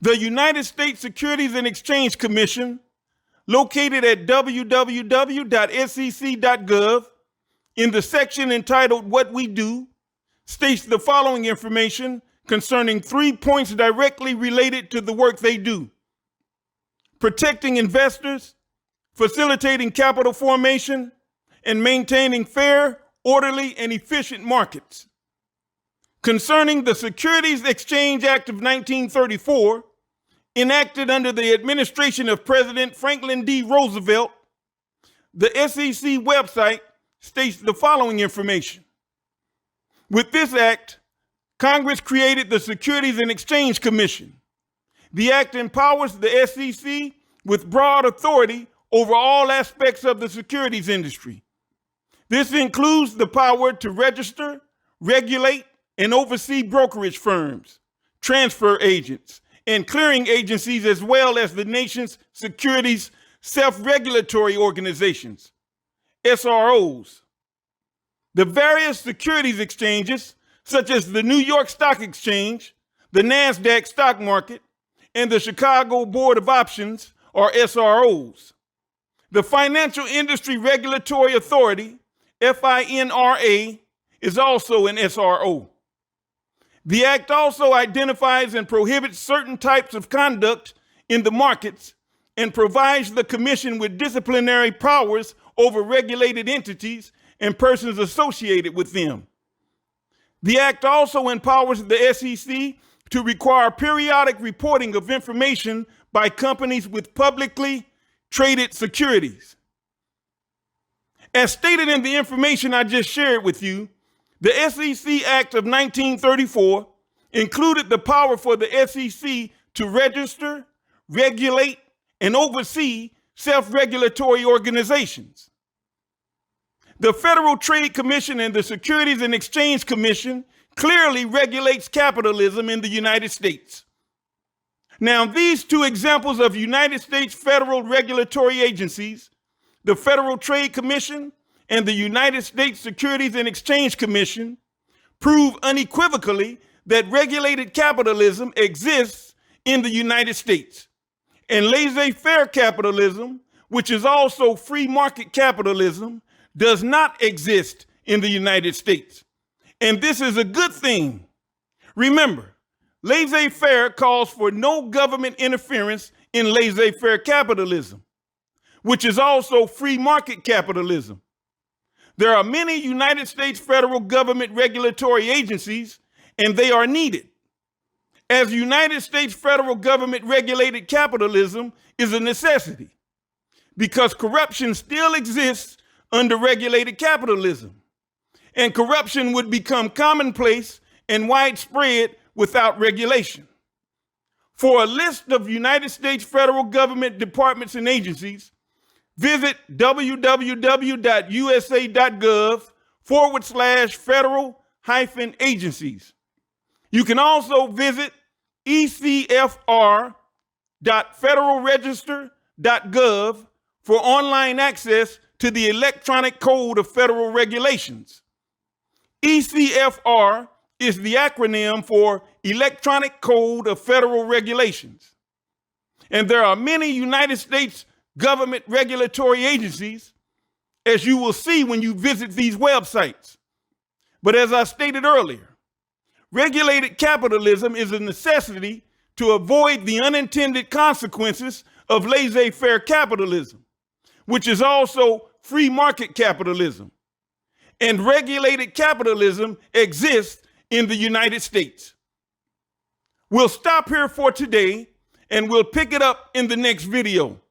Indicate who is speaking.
Speaker 1: The United States Securities and Exchange Commission, located at www.sec.gov, in the section entitled What We Do, states the following information concerning 3 points directly related to the work they do: protecting investors, facilitating capital formation, and maintaining fair, orderly, and efficient markets. Concerning the Securities Exchange Act of 1934, enacted under the administration of President Franklin D. Roosevelt, the SEC website states the following information. With this act, Congress created the Securities and Exchange Commission. The act empowers the SEC with broad authority over all aspects of the securities industry. This includes the power to register, regulate, and oversee brokerage firms, transfer agents, and clearing agencies, as well as the nation's securities self-regulatory organizations, SROs. The various securities exchanges, such as the New York Stock Exchange, the NASDAQ stock market, and the Chicago Board of Options, are SROs. The Financial Industry Regulatory Authority, FINRA, is also an SRO. The act also identifies and prohibits certain types of conduct in the markets and provides the commission with disciplinary powers over regulated entities and persons associated with them. The act also empowers the SEC to require periodic reporting of information by companies with publicly traded securities. As stated in the information I just shared with you, the SEC Act of 1934 included the power for the SEC to register, regulate, and oversee self-regulatory organizations. The Federal Trade Commission and the Securities and Exchange Commission clearly regulates capitalism in the United States. Now, these two examples of United States federal regulatory agencies, the Federal Trade Commission and the United States Securities and Exchange Commission, prove unequivocally that regulated capitalism exists in the United States. And laissez-faire capitalism, which is also free market capitalism, does not exist in the United States. And this is a good thing. Remember, laissez-faire calls for no government interference in laissez-faire capitalism, which is also free market capitalism. There are many United States federal government regulatory agencies, and they are needed, as United States federal government regulated capitalism is a necessity, because corruption still exists under regulated capitalism, and corruption would become commonplace and widespread without regulation. For a list of United States federal government departments and agencies, visit www.usa.gov/federal-agencies. You can also visit ecfr.federalregister.gov for online access to the Electronic Code of Federal Regulations. ECFR is the acronym for Electronic Code of Federal Regulations. And there are many United States government regulatory agencies, as you will see when you visit these websites. But as I stated earlier, regulated capitalism is a necessity to avoid the unintended consequences of laissez-faire capitalism, which is also free market capitalism. And regulated capitalism exists in the United States. We'll stop here for today, and we'll pick it up in the next video.